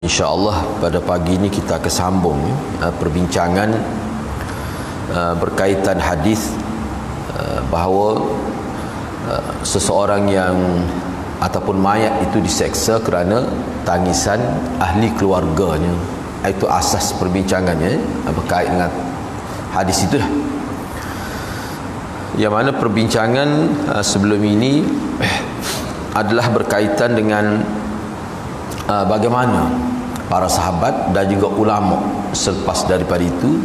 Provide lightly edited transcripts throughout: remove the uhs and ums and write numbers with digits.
InsyaAllah pada pagi ini kita akan sambung perbincangan berkaitan hadis bahawa seseorang yang ataupun mayat itu diseksa kerana tangisan ahli keluarganya. Itu asas perbincangannya berkait dengan hadis itu lah. Yang mana perbincangan sebelum ini adalah berkaitan dengan bagaimana para sahabat dan juga ulama selepas daripada itu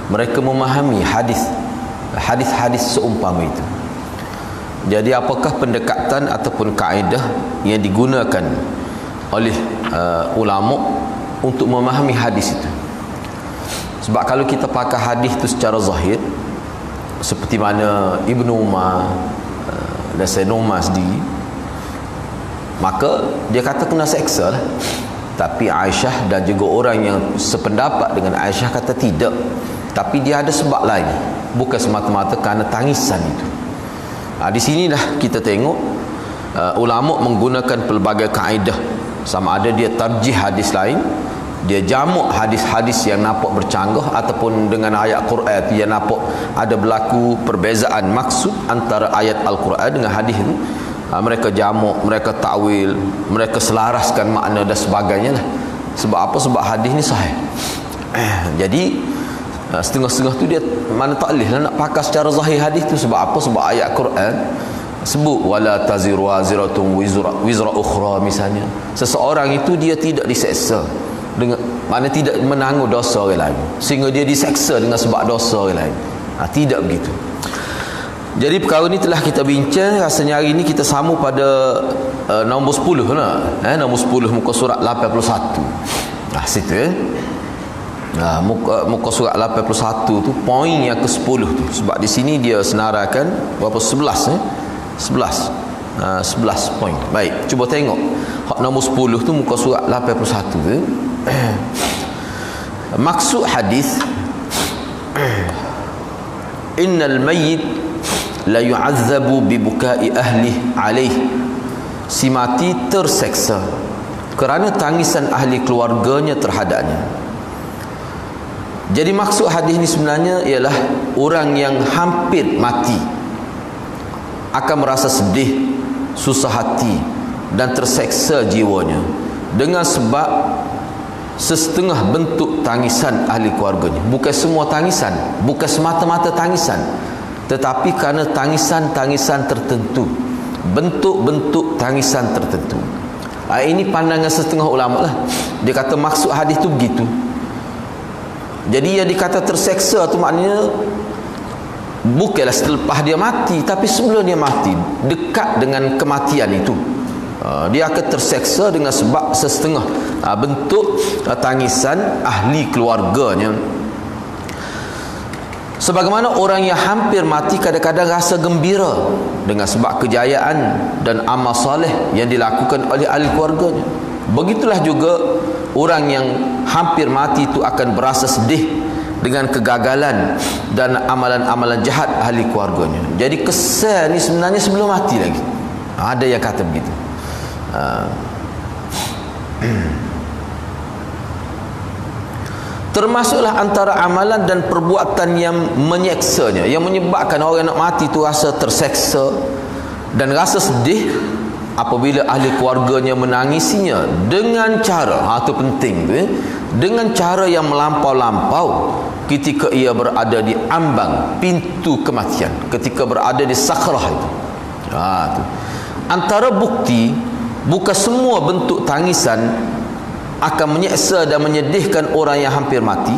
mereka memahami hadis-hadis seumpama itu. Jadi apakah pendekatan ataupun kaedah yang digunakan oleh ulama untuk memahami hadis itu? Sebab kalau kita pakai hadis itu secara zahir, seperti mana Ibnu Umar dan Sayyidina Umar sendiri, maka dia kata kena seksa lah. Tapi Aisyah dan juga orang yang sependapat dengan Aisyah kata tidak, tapi dia ada sebab lain, bukan semata-mata kerana tangisan itu. Di sinilah kita tengok ulama menggunakan pelbagai kaedah, sama ada dia tarjih hadis lain, dia jamuk hadis-hadis yang nampak bercanggah, ataupun dengan ayat Quran yang nampak ada berlaku perbezaan maksud antara ayat Al-Quran dengan hadis itu. Mereka jamuk, mereka takwil, mereka selaraskan makna dan sebagainya lah. Sebab apa? Sebab hadis ni sahih. Jadi setengah-setengah tu dia mana tak boleh lah nak pakai secara zahir hadis tu. Sebab apa? Sebab ayat Quran sebut wala taziru waziratun wizra ukhra misalnya. Seseorang itu dia tidak diseksa dengan mana tidak menanggung dosa orang lain, sehingga dia diseksa dengan sebab dosa orang lain. Tidak begitu. Jadi perkara ni telah kita bincang. Rasanya hari ni kita sambung pada nombor 10 lah. Nombor 10 muka surat 81. Situ muka surat 81 tu poin yang ke-10 tu. Sebab di sini dia senaraikan berapa? 11 11 poin. Baik, cuba tengok hak nombor 10 tu muka surat 81 tu. Maksud hadis, innal mayyit la yu'azzabu bi bukai ahli alaih, si mati terseksa kerana tangisan ahli keluarganya terhadapnya. Jadi maksud hadis ni sebenarnya ialah orang yang hampir mati akan merasa sedih, susah hati dan terseksa jiwanya dengan sebab sesetengah bentuk tangisan ahli keluarganya. Bukan semua tangisan, bukan semata-mata tangisan, tetapi kerana tangisan-tangisan tertentu, bentuk-bentuk tangisan tertentu. Ini pandangan setengah ulama lah. Dia kata maksud hadis tu begitu. Jadi yang dikata terseksa tu maknanya bukanlah selepas dia mati, tapi sebelum dia mati, dekat dengan kematian itu. Dia akan terseksa dengan sebab sesetengah bentuk tangisan ahli keluarganya. Sebagaimana orang yang hampir mati kadang-kadang rasa gembira dengan sebab kejayaan dan amal soleh yang dilakukan oleh ahli keluarganya, begitulah juga orang yang hampir mati itu akan berasa sedih dengan kegagalan dan amalan-amalan jahat ahli keluarganya. Jadi kesan ni sebenarnya sebelum mati lagi. Ada yang kata begitu. Termasuklah antara amalan dan perbuatan yang menyeksanya, yang menyebabkan orang nak mati itu rasa terseksa dan rasa sedih apabila ahli keluarganya menangisinya dengan cara, itu penting tu, dengan cara yang melampau-lampau ketika ia berada di ambang pintu kematian, ketika berada di sakrah itu. Tu. Antara bukti bukan semua bentuk tangisan akan menyeksa dan menyedihkan orang yang hampir mati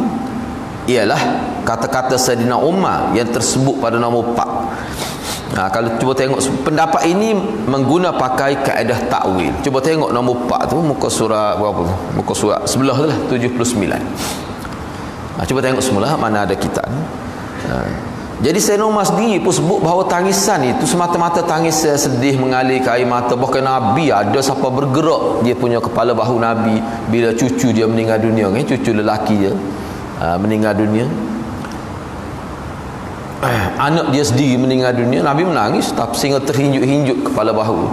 ialah kata-kata Sayyidina Umar yang tersebut pada nombor 4. Kalau cuba tengok pendapat ini mengguna pakai kaedah takwil. Cuba tengok nombor 4 tu muka surat berapa tu? Muka surat sebelah tu lah 79. Cuba tengok semula mana ada kitab ni. Jadi Sayyidina Umar sendiri pun sebut bahawa tangisan itu semata-mata tangisan sedih mengalir ke air mata. Bahkan Nabi ada siapa bergerak dia punya kepala bahu Nabi bila cucu dia meninggal dunia, kan? Cucu lelaki dia meninggal dunia, anak dia sendiri meninggal dunia, Nabi menangis tapi sehingga terhinjuk-hinjuk kepala bahu.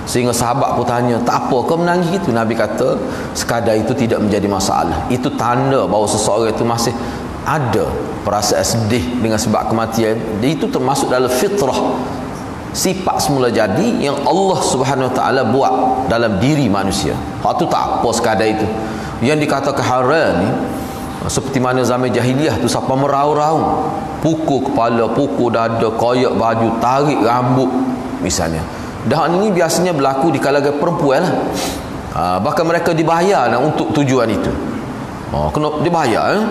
Sehingga sahabat pun tanya, tak apa kau menangis gitu? Nabi kata, sekadar itu tidak menjadi masalah. Itu tanda bahawa seseorang itu masih ada perasaan sedih dengan sebab kematian. Itu termasuk dalam fitrah, sifat semula jadi yang Allah Subhanahu Wa Taala buat dalam diri manusia. Hak tu tak apa sekadar itu. Yang dikatakan haram ni, seperti mana zaman jahiliah tu, siapa meraung-raung, pukul kepala, pukul dada, koyak baju, tarik rambut misalnya. Dan ini biasanya berlaku di kalangan perempuan lah. Bahkan mereka dibayar untuk tujuan itu. Kena dibayar.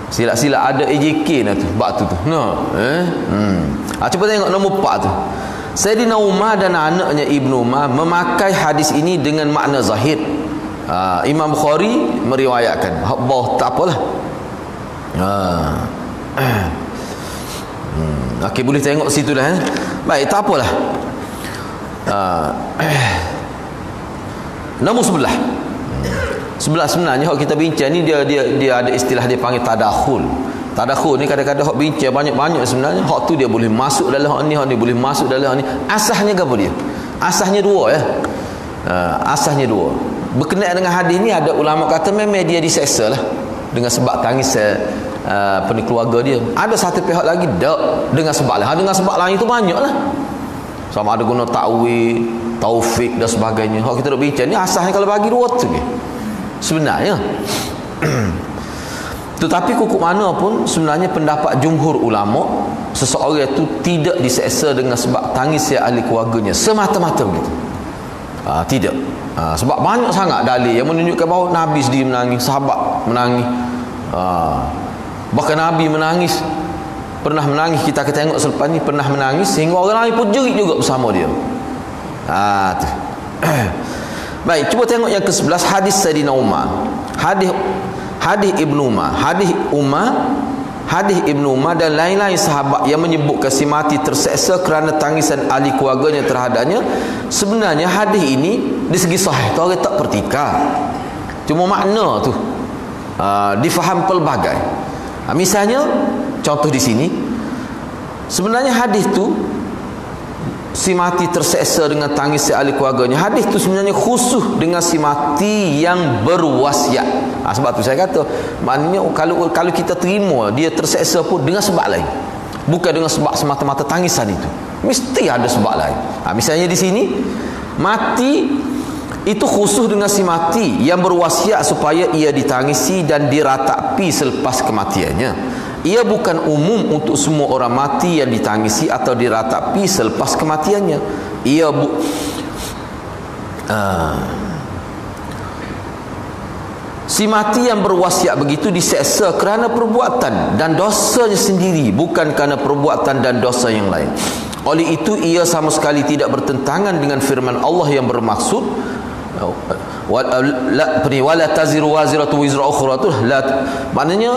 Silap-silap ada AJK tu bab tu. Cuba tengok nombor 4 tu. Sayyidina Umar dan anaknya Ibnu Umar memakai hadis ini dengan makna zahir. Imam Bukhari meriwayatkan. Tak apalah. Okey, boleh tengok situ dah. Baik, tak apalah. Nombor 11. Sebenarnya hak kita bincang ni dia ada istilah dia panggil tadakhul. Tadakhul ni kadang-kadang hak bincang banyak-banyak sebenarnya. Hak tu dia boleh masuk dalam hak ni boleh masuk dalam hak ni. Asasnya apa dia? Asasnya dua ya. Asasnya dua. Berkenaan dengan hadis ni ada ulama kata memang dia diseksa lah dengan sebab tangis keluarga dia. Ada satu pihak lagi tak dengan sebab lain. Dengan sebab lain itu banyaklah. Sama ada guna ta'wil, taufik dan sebagainya. Hak kita nak bincang ni asasnya kalau bagi dua tu ke. Sebenarnya tetapi kukuh mana pun sebenarnya pendapat jumhur ulama, seseorang itu tidak diseksa dengan sebab tangis ahli keluarganya semata-mata begitu. Tidak. Sebab banyak sangat dalil yang menunjukkan bahawa Nabi sendiri menangis, sahabat menangis. Bahkan Nabi menangis, pernah menangis, kita akan tengok selepas ni, pernah menangis sehingga orang lain pun jerit juga bersama dia. Tu. Baik, cuba tengok yang ke-11, hadis Sayyidina Umar. Hadis Ibnu Umar, hadis Ibnu Umar dan lain-lain sahabat yang menyebutkan si mati terseksa kerana tangisan ahli keluarganya terhadapnya. Sebenarnya hadis ini di segi sahih tu orang tak pertikar. Cuma makna tu difaham pelbagai. Misalnya contoh di sini, sebenarnya hadis tu si mati terseksa dengan tangis ahli keluarganya. Hadis tu sebenarnya khusus dengan si mati yang berwasiat. Sebab tu saya kata, maknanya kalau kita terima dia terseksa pun dengan sebab lain, bukan dengan sebab semata-mata tangisan itu. Mesti ada sebab lain. Misalnya di sini mati itu khusus dengan si mati yang berwasiat supaya ia ditangisi dan diratapi selepas kematiannya. Ia bukan umum untuk semua orang mati yang ditangisi atau diratapi selepas kematiannya. Si mati yang berwasiat begitu diseksa kerana perbuatan dan dosanya sendiri, bukan kerana perbuatan dan dosa yang lain. Oleh itu ia sama sekali tidak bertentangan dengan firman Allah yang bermaksud wala taziru waziratu wizra ukhra tu, maknanya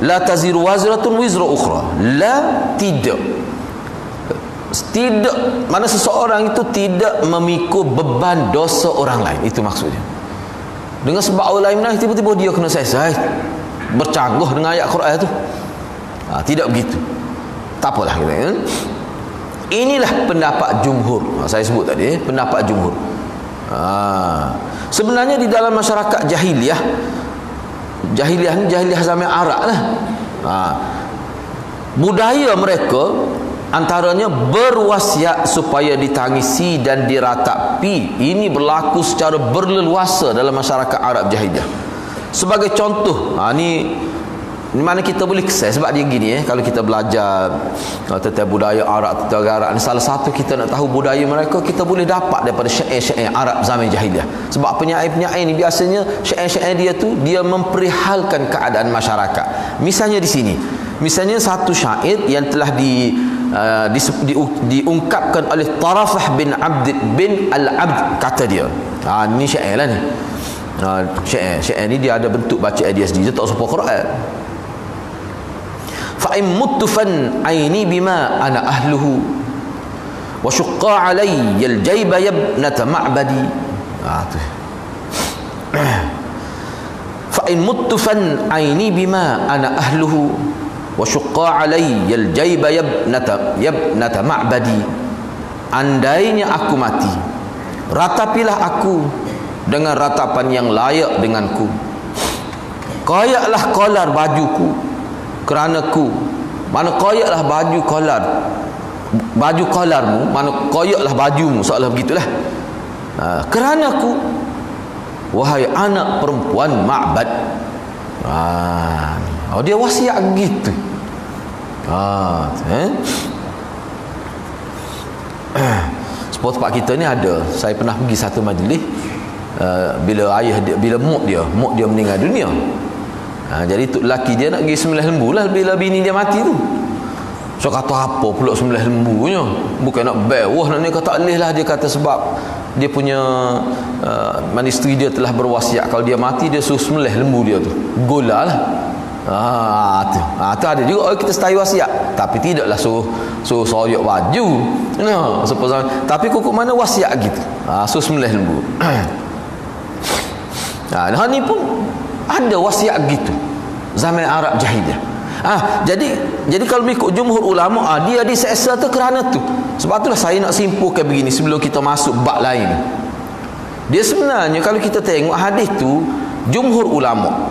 la taziru waziratun wizra ukhra, tidak mana seseorang itu tidak memikul beban dosa orang lain. Itu maksudnya. Dengan sebab orang lain menangis, tiba-tiba dia kena selesai bercanggah dengan ayat Quran tu. Tidak begitu. Tak apalah kita, ya? Inilah pendapat jumhur. Saya sebut tadi, pendapat jumhur. Sebenarnya di dalam masyarakat jahiliah ni jahiliah zaman Arab lah. Budaya mereka antaranya berwasiat supaya ditangisi dan diratapi. Ini berlaku secara berleluasa dalam masyarakat Arab jahiliah. Sebagai contoh, ni mana kita boleh kesal sebab dia gini, kalau kita belajar tentang budaya Arab, tentang Arab ni, salah satu kita nak tahu budaya mereka, kita boleh dapat daripada syair-syair Arab zaman jahiliah. Sebab penyair-penyair ni biasanya syair-syair dia tu dia memperhalkan keadaan masyarakat. Misalnya di sini, misalnya satu syair yang telah diungkapkan oleh Tarafah bin Abd bin Al-Abd, kata dia. Ni syair lah ni. Syair ni dia ada bentuk bacaan dia sendiri, dia tak serupa Quran. Fa'in muttufan aini bima ana ahluhu wa syuqqa alayya al-jayba yabnata ma'badi. Fa'in muttufan aini bima ana ahluhu wa syuqqa alayya al-jayba yabnata ma'badi. andainya aku mati, ratapilah aku dengan ratapan yang layak denganku. Koyaklah kolar bajuku kerana-ku. Mana koyaklah baju kolarmu, mana koyaklah bajumu, seolah begitulah. Kerana-ku, wahai anak perempuan Ma'bad. Dia wasiat gitu. Sebab tempat kita ni ada, saya pernah pergi satu majlis, bila mak dia meninggal dunia. Jadi tu lelaki dia nak pergi sembelih lembu lah bila bini dia mati tu. So kata apa pula sembelih lembunya, bukan nak bewah nak ni, kata tak boleh lah. Dia kata sebab dia punya isteri dia telah berwasiat kalau dia mati dia suruh sembelih lembu dia tu. Gola lah. Tu ada juga kita setai wasiat, tapi tidaklah suruh soyok baju. Tapi kukuk mana wasiat gitu. Suruh sembelih lembu. Ni pun ada wasiat gitu zaman Arab jahiliyah. Jadi kalau mengikut jumhur ulama, dia diseksa tu kerana tu. Sebab itulah saya nak simpulkan begini sebelum kita masuk bab lain. Dia sebenarnya kalau kita tengok hadis tu, jumhur ulama,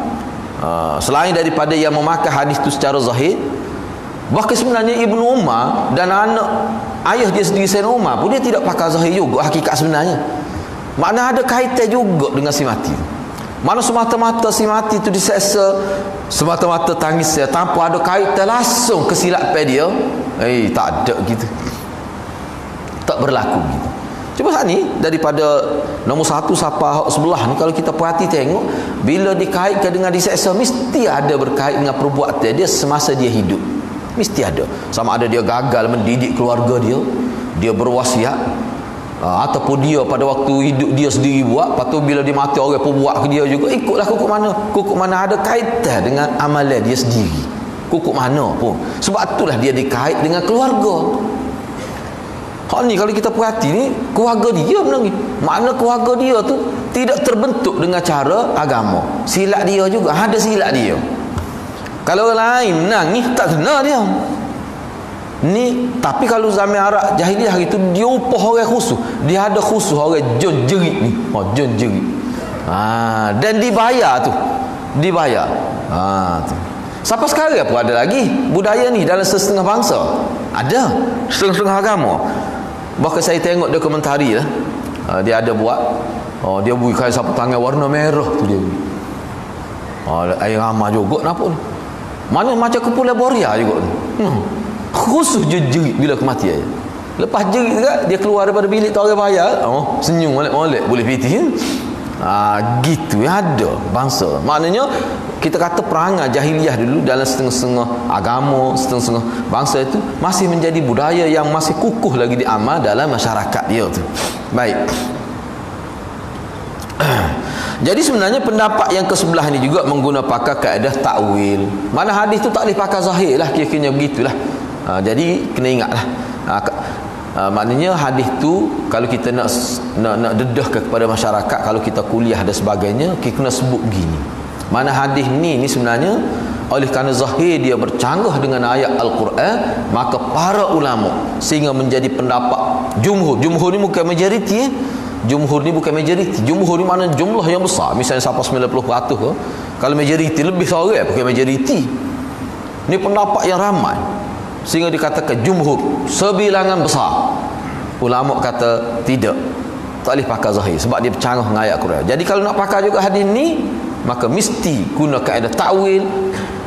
selain daripada yang memakai hadis tu secara zahir, bahkan sebenarnya Ibnu Umar dan ayah dia sendiri Sayyidina Umar pun dia tidak pakai zahir juga hakikat sebenarnya. Makna ada kaitan juga dengan si mati. Mana semata-mata si mati tu diseksa semata-mata tangis dia tanpa ada kaitan langsung kesilapan dia, tak ada gitu, tak berlaku gitu. Cuba saat ni daripada nombor 1 sampai sebelah ni, kalau kita perhati tengok, bila dikaitkan dengan diseksa, mesti ada berkait dengan perbuatan dia semasa dia hidup. Mesti ada. Sama ada dia gagal mendidik keluarga dia berwasiat, ataupun dia pada waktu hidup dia sendiri buat, lepas tu bila dia mati orang pun buat ke dia juga, ikutlah kukuk mana ada kaitan dengan amalan dia sendiri, kukuk mana pun. Sebab itulah dia dikait dengan keluarga. Ni kalau kita perhati ni, keluarga dia menangis. Makna keluarga dia tu tidak terbentuk dengan cara agama. Silap dia juga, ada silap dia. Kalau orang lain menangis tak kena dia. Ni tapi kalau zaman Arab jahiliah itu dia upah orang khusus. Dia ada khusus orang jon jerit ni. Jon jerit. Dan dibayar tu. Dibayar. Tu. Sampai sekarang pun ada lagi budaya ni dalam setengah bangsa. Ada setengah-setengah agama. Bahkan saya tengok dokumentari lah. Dia ada buat. Dia beri kain sapu tangan warna merah tu dia. Air ramah juga nampak ni. Mana macam kumpulan boria juga ni. Khusus jerit bila kematian. Lepas jerit juga dia keluar daripada bilik tu orang bayar, senyum molek-molek boleh pitih. Gitu ada bangsa. Maknanya kita kata perangai jahiliah dulu dalam setengah-setengah agama, setengah-setengah bangsa itu masih menjadi budaya yang masih kukuh lagi diamal dalam masyarakat dia tu. Baik. Jadi sebenarnya pendapat yang kesebelah ni juga menggunakan kaedah takwil. Mana hadis tu tak boleh pakai zahir lah, kira-kira begitulah. Jadi kena ingatlah. Maknanya hadis tu kalau kita nak dedahkan kepada masyarakat, kalau kita kuliah dan sebagainya, kita kena sebut begini. Mana hadis ni sebenarnya oleh kerana zahir dia bercanggah dengan ayat Al-Quran, maka para ulama sehingga menjadi pendapat jumhur ni bukan majoriti. Jumhur ni bukan majoriti. Jumhur ni mana jumlah yang besar, misalnya sampai 90% ke. Kalau majoriti lebih seorang bukan majoriti. Ni pendapat yang ramai sehingga dikatakan jumhur, sebilangan besar ulama kata tidak, tak boleh pakai zahir sebab dia bercanggah dengan ayat Quran. Jadi kalau nak pakai juga hadis ni, maka mesti guna kaedah takwil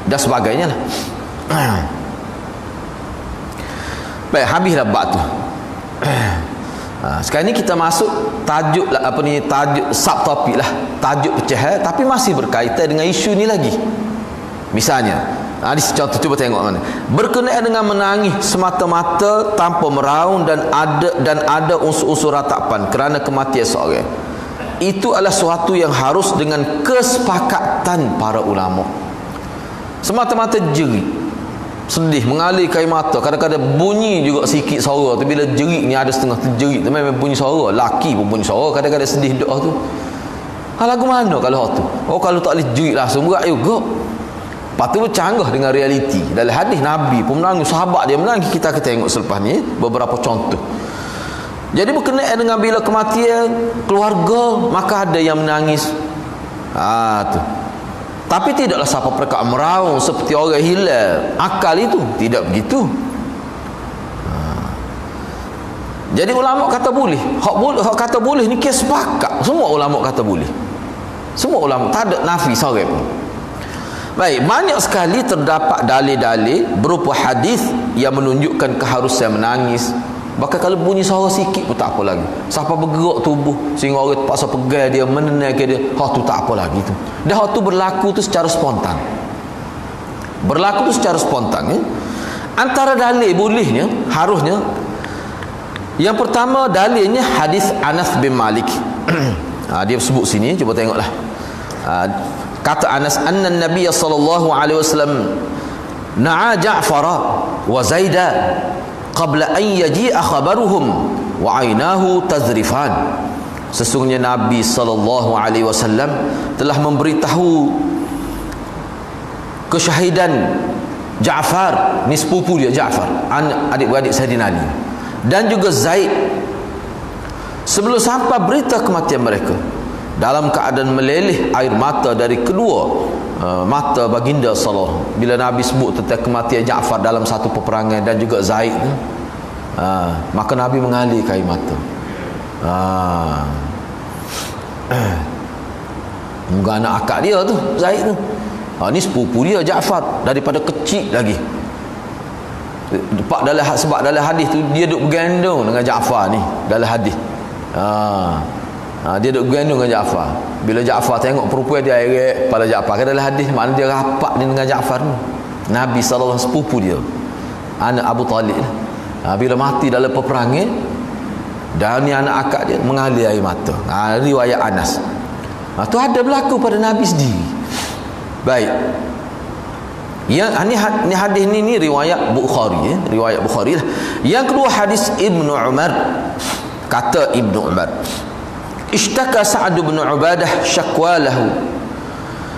dan sebagainya lah. Baik, habislah bab tu. Sekarang ni kita masuk tajuk lah, tajuk subtopik lah, tajuk pecahan, tapi masih berkaitan dengan isu ni lagi. Misalnya, ini contoh, cuba tengok mana. Berkenaan dengan menangis semata-mata tanpa meraung dan ada unsur-unsur ratapan kerana kematian seorang. Itu adalah sesuatu yang harus dengan kesepakatan para ulama. Semata-mata jerit, sedih, mengalir air mata, kadang-kadang bunyi juga sikit suara tu. Bila jerit ni ada setengah jerit tu memang bunyi suara, laki pun bunyi suara kadang-kadang sedih doa tu. Lagu mana kalau tu? Kalau tak boleh jerit langsung berat juga. Lepas tu bercanggah dengan realiti. Dalam hadis Nabi pun menangis, sahabat dia menangis. Kita akan tengok selepas ni beberapa contoh. Jadi berkenaan dengan bila kematian keluarga, maka ada yang menangis. Tu. Tapi tidaklah siapa perkara meraung seperti orang hilang akal itu, tidak begitu. Jadi ulama kata boleh. Hak kata boleh ni kes sepakat. Semua ulama kata boleh. Semua ulama, tak ada nafi seorang pun. Baik, banyak sekali terdapat dalil-dalil berupa hadis yang menunjukkan keharusan menangis. Bahkan kalau bunyi suara sikit pun tak apa lagi. Siapa bergerak tubuh sehingga orang terpaksa pegang dia, menenangkan dia, tu tak apa lagi tu. Dah tu berlaku tu secara spontan. Berlaku tu secara spontan, ya. Antara dalil bolehnya, harusnya, yang pertama dalilnya hadis Anas bin Malik. Dia sebut sini, cuba tengoklah. Kata Anas, anna Nabiy sallallahu alaihi wasallam na'a Ja'far wa Zaida qabla an yaji'a khabaruhum wa 'ainahu tazrifan. Sesungguhnya Nabi sallallahu alaihi wasallam telah memberitahu kesyahidan Ja'far, ni sepupu dia Ja'far, adik-beradik Sayyidina Ali, dan juga Zaid, sebelum sampai berita kematian mereka, dalam keadaan meleleh air mata dari kedua mata baginda sallallahu. Bila Nabi sebut tentang kematian Ja'far dalam satu peperangan dan juga Zaid, maka Nabi mengalirkan air mata. Moga anak akak dia tu Zaid tu. Ni sepupu dia Ja'far daripada kecil lagi. Sebab dalam hadis tu dia duk bergandung dengan Ja'far ni dalam hadis. Dia duk bergandung dengan Ja'far. Bila Ja'far tengok perempuan dia airat pada Ja'far, kan dalam hadis makna dia rapat ni dengan Ja'far ni. Nabi sallallahu alaihi wasallam sepupu dia, anak Abu Talib. Bila mati dalam peperangan, dan ni anak akak dia mengalir air mata. Riwayat Anas. Tu ada berlaku pada Nabi sendiri. Baik. Ni hadis ni riwayat Bukhari, ya. Riwayat Bukhari lah. Yang kedua hadis Ibnu Umar. Kata Ibnu Umar, ishtaka Sa'd bin Ubadah syakwalahu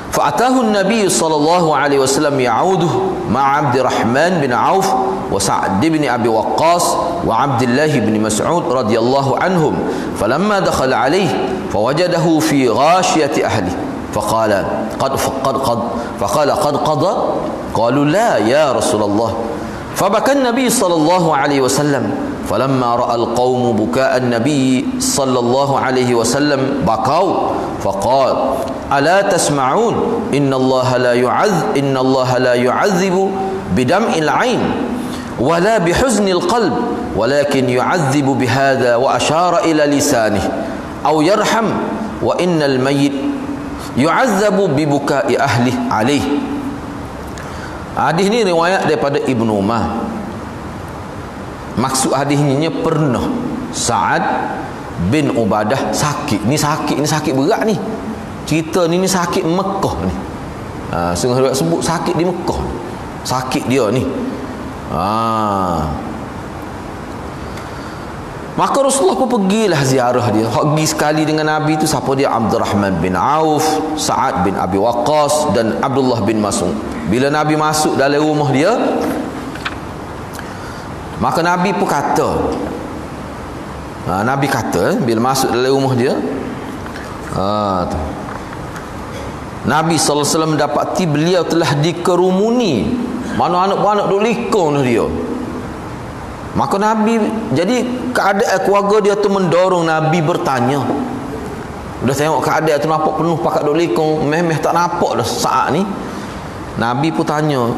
fa'atahu an-nabiy sallallahu alaihi wasallam ya'uduhu ma'a Abdurrahman bin Auf wa Sa'd bin Abi Waqqas wa Abdullah bin Mas'ud radhiyallahu anhum falamma dakhala alayhi fawajadahu fi ghashiyati ahli faqala qad qada qalu la ya Rasulullah fabaka an-nabiy sallallahu alaihi wasallam فلما رأى القوم بكاء النبي صلى الله عليه وسلم بكوا فقال ألا تسمعون إن الله لا يعذب بدمع العين ولا بحزن القلب ولكن يعذب بهذا وأشار إلى لسانه أو يرحم وإن الميت يعذب ببكاء أهله عليه. Hadis ni riwayat daripada Ibnu Umar. Maksud hadis ni pernah Sa'ad bin Ubadah sakit. Ni sakit berat ni. Cerita ni sakit Mekah ni. Sehingga sebut sakit di Mekah. Sakit dia ni. Maka Rasulullah pun pergilah ziarah dia. Pergi sekali dengan Nabi tu siapa dia? Abdurrahman bin Auf, Sa'ad bin Abi Waqqas dan Abdullah bin Mas'ud. Bila Nabi masuk dalam rumah dia, maka Nabi pun kata, Nabi kata bila masuk dalam rumah dia, Nabi SAW mendapati beliau telah dikerumuni. Mana anak-anak duk likung dia. Maka Nabi, jadi keadaan keluarga dia tu mendorong Nabi bertanya. Udah tengok keadaan tu nampak penuh pakat duk likung, meh tak nampak dah saat ni. Nabi pun tanya,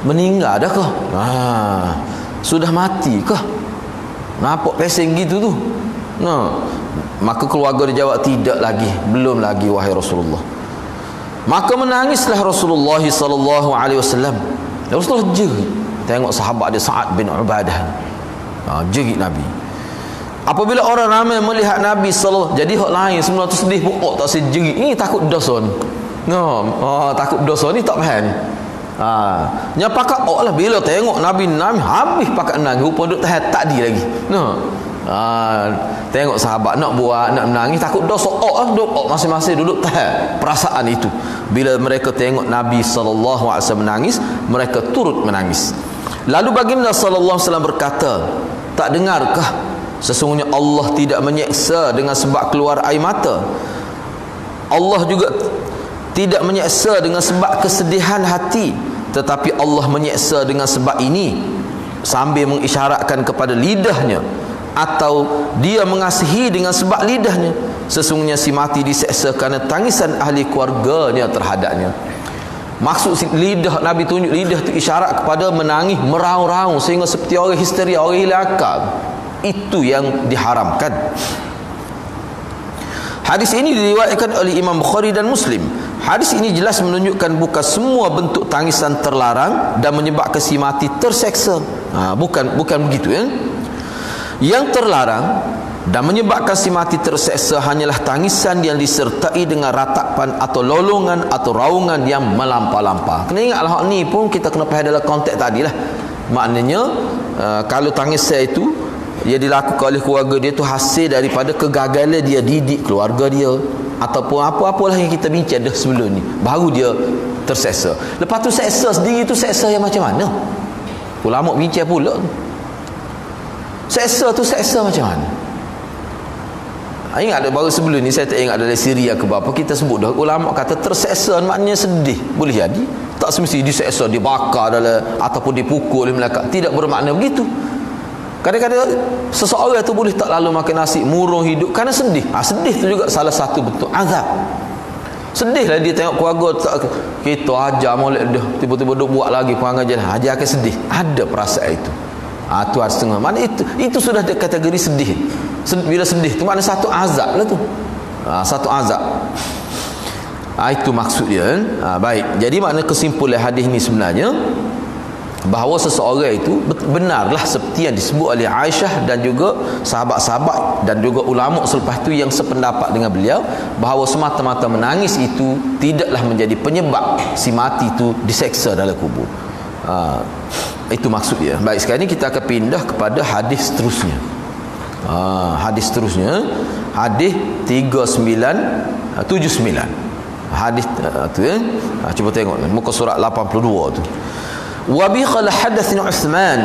meninggal dah ke? Sudah mati kah? Nampak peseng gitu tu. Maka keluarga dia jawab, tidak lagi, belum lagi wahai Rasulullah. Maka menangislah Rasulullah sallallahu alaihi wasallam. Rasulullah jerit tengok sahabat dia Sa'ad bin Ubadah. Jerit Nabi. Apabila orang ramai melihat Nabi sallallahu, jadi hak lain semua tu sedih pun tak sejerit. Ni takut dosa ni. Takut dosa ni tak faham ni. Nya pakat lah bila tengok Nabi habis pakat nangis, rupa duk tahan tadi lagi. Tengok sahabat nak buat, nak menangis, takut dosa lah, duk masing-masing duduk tahan perasaan itu. Bila mereka tengok Nabi sallallahu alaihi wasallam menangis, mereka turut menangis. Lalu baginda sallallahu alaihi wasallam berkata, tak dengarkah Sesungguhnya Allah tidak menyeksa dengan sebab keluar air mata. Allah juga tidak menyeksa dengan sebab kesedihan hati, tetapi Allah menyeksa dengan sebab ini, sambil mengisyaratkan kepada lidahnya, atau dia mengasihi dengan sebab lidahnya. Sesungguhnya si mati diseksa kerana tangisan ahli keluarganya terhadapnya. Maksud lidah, Nabi tunjuk lidah itu isyarat kepada menangis meraung-raung sehingga seperti orang histeria, orang hilang akal. Itu yang diharamkan. Hadis ini diriwayatkan oleh Imam Bukhari dan Muslim. Hadis ini jelas menunjukkan bukan semua bentuk tangisan terlarang dan menyebabkan si mati terseksa. Bukan begitu ya. Yang terlarang dan menyebabkan si mati terseksa hanyalah tangisan yang disertai dengan ratapan atau lolongan atau raungan yang melampau-lampau. Kena ingatlah ni pun kita kena faham dalam konteks tadilah. Maknanya kalau tangisan itu dia dilakukan oleh keluarga dia tu hasil daripada kegagalan dia didik keluarga dia, ataupun apa-apalah yang kita bincang dah sebelum ni, baru dia terseksa. Lepas tu seksa sendiri tu seksa yang macam mana? Ulama bincang pula. Seksa tu seksa macam mana? Ingat ada baru sebelum ni saya tak ingat dalam siri yang ke berapa kita sebut dah, ulama kata terseksa maknanya sedih. Boleh jadi. Tak semesti diseksa, dibakar dalam ataupun dipukul oleh malaikat. Tidak bermakna begitu. Kadang-kadang seseorang tu boleh tak lalu makan nasi, murung hidup kerana sedih. Sedih tu juga salah satu bentuk azab. Sedihlah dia tengok keluarga tak, kita ajar molek dah, tiba-tiba duk buat lagi perangai jalan, ajar akan sedih. Ada perasaan itu. Tu ada setengah. Mana itu sudah dia kategori sedih. Bila sedih tu makna satu azab lah tu. Satu azab. Itu maksud dia kan? Baik. Jadi makna kesimpulan hadis ni sebenarnya bahawa seseorang itu benarlah seperti yang disebut oleh Aisyah dan juga sahabat-sahabat dan juga ulama selepas itu yang sependapat dengan beliau, bahawa semata-mata menangis itu tidaklah menjadi penyebab si mati itu diseksa dalam kubur. Itu maksud dia. Baik, sekarang ini kita akan pindah kepada hadis seterusnya. Hadis seterusnya, hadis 3979. Hadis tu ya. Cuba tengok muka surat 82 tu. Wa bi qala hadatsana Utsman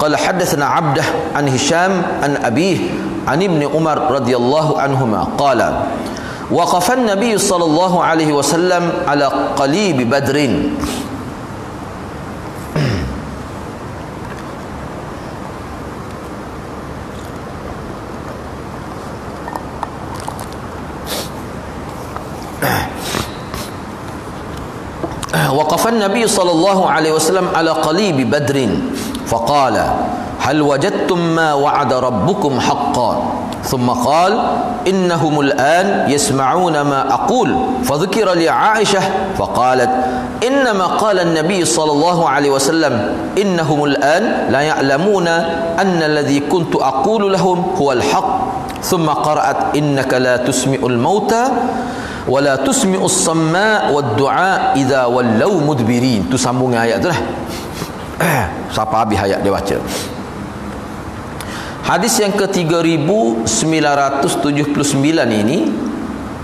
qala hadatsana Abdah an Hisham an Abih an Ibnu Umar radhiyallahu anhuma qala waqafa an-nabiy sallallahu alaihi wasallam ala qalib Badrin. وقف النبي صلى الله عليه وسلم على قليب بدر فقال هل وجدتم ما وعد ربكم حقا ثم قال إنهم الآن يسمعون ما أقول فذكر لعائشة فقالت إنما قال النبي صلى الله عليه وسلم إنهم الآن لا يعلمون أن الذي كنت أقول لهم هو الحق ثم قرأت إنك لا تسمع الموتى wala tusmi'us samma' wad du'a idza wallaw mudbirin. Tu sambung ayat tu lah. Siapa habis ayat dia baca. Hadis yang ke-3979 ini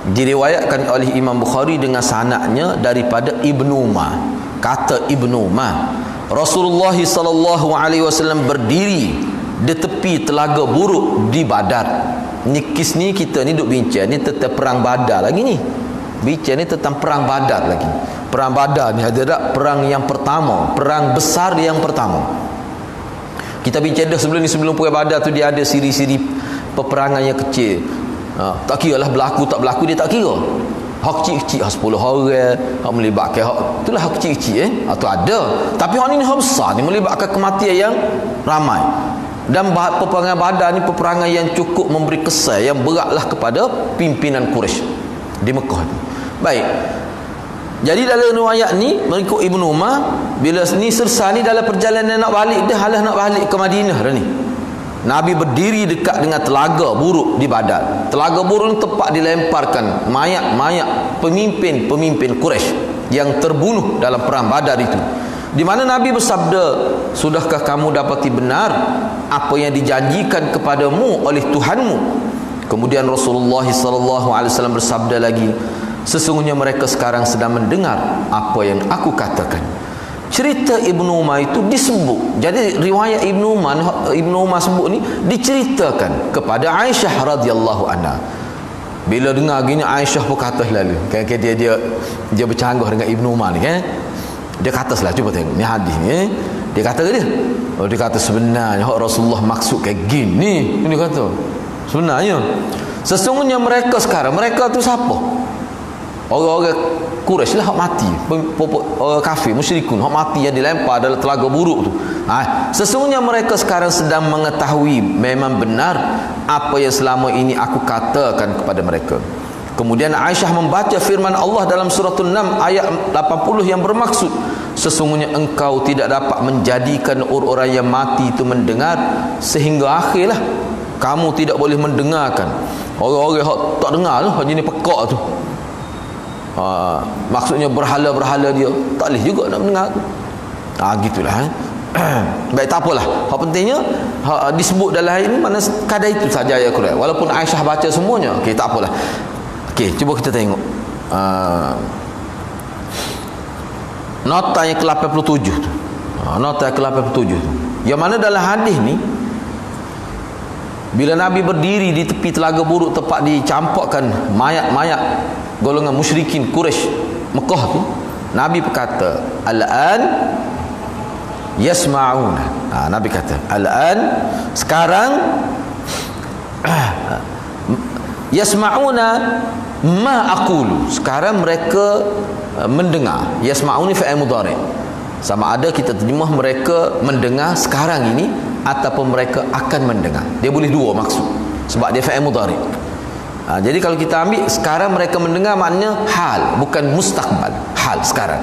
diriwayatkan oleh Imam Bukhari dengan sanadnya daripada Ibnu Umar. Kata Ibnu Umar, Rasulullah sallallahu alaihi wasallam berdiri di tepi telaga buruk di Badar. Nikis ni kita ni duk bincang ni tentang perang Badar lagi ni. Bincang ni tentang perang Badar lagi. Perang Badar ni ada tak perang yang pertama, perang besar yang pertama. Kita bincang dah sebelum perang Badar tu dia ada siri-siri peperangan yang kecil. Tak kira lah berlaku tak berlaku, dia tak kira. Hak kecil-kecil, 10 orang, hak melibatkan hak itulah hak kecil-kecil tu ada. Tapi hak ni hak besar ni melibatkan kematian yang ramai. Dan peperangan Badar ni peperangan yang cukup memberi kesan yang beratlah kepada pimpinan Quraisy di Mekah. Baik. Jadi dalam riwayat ni mengikut Ibnu Umar, bila ni selesai ni dalam perjalanan nak balik dah, halah nak balik ke Madinah dah ni. Nabi berdiri dekat dengan telaga buruk di Badar. Telaga buruk ni tempat dilemparkan mayat-mayat pemimpin-pemimpin Quraisy yang terbunuh dalam perang Badar itu. Di mana Nabi bersabda, sudahkah kamu dapati benar apa yang dijanjikan kepadamu oleh Tuhanmu? Kemudian Rasulullah SAW bersabda lagi, sesungguhnya mereka sekarang sedang mendengar apa yang aku katakan. cerita Ibnu Umar itu disebut. Jadi riwayat Ibnu Umar sebut ni diceritakan kepada Aisyah radhiyallahu anha. Bila dengar gini, Aisyah pun kata lalu kan, dia bercanggah dengan Ibnu Umar ni kan. Dia kata lah, cuba tengok ni hadis ni. Dia kata ke dia? Oh, dia kata sebenarnya Rasulullah maksud kayak gini. Ini kata sebenarnya sesungguhnya mereka sekarang, mereka tu siapa? Orang-orang Quraisy lah hak mati, orang kafir musyrikun hak mati yang dilempar dalam telaga buruk tu. Sesungguhnya mereka sekarang sedang mengetahui memang benar apa yang selama ini aku katakan kepada mereka. Kemudian Aisyah membaca firman Allah dalam surah An-Naml ayat 80 yang bermaksud, sesungguhnya engkau tidak dapat menjadikan orang-orang yang mati itu mendengar sehingga akhirlah kamu tidak boleh mendengarkan. Orang-orang yang tak dengar tu, hak jenis pekak tu. Maksudnya berhala-berhala dia tak boleh juga nak mendengar tu. Gitulah. Baik, tak apalah. Hak pentingnya disebut dalam ayat ini mana kadar itu saja ayat Quran. Walaupun Aisyah baca semuanya, okey, tak apalah. Okey, cuba kita tengok nota yang ke-87 tu. Nota yang ke-87 tu. Yang mana dalam hadis ni, bila Nabi berdiri di tepi telaga buruk tempat dicampakkan mayat-mayat golongan musyrikin Quraisy Mekah tu, Nabi berkata, al-an yasma'una. Nabi kata, al-an, sekarang yasma'una ma aqulu, sekarang mereka mendengar. Yasma'uni fa'il mudhari', sama ada kita terjemah mereka mendengar sekarang ini ataupun mereka akan mendengar. Dia boleh dua maksud sebab dia fa'il mudhari'. Jadi kalau kita ambil sekarang mereka mendengar, maknanya hal, bukan mustaqbal. Hal sekarang.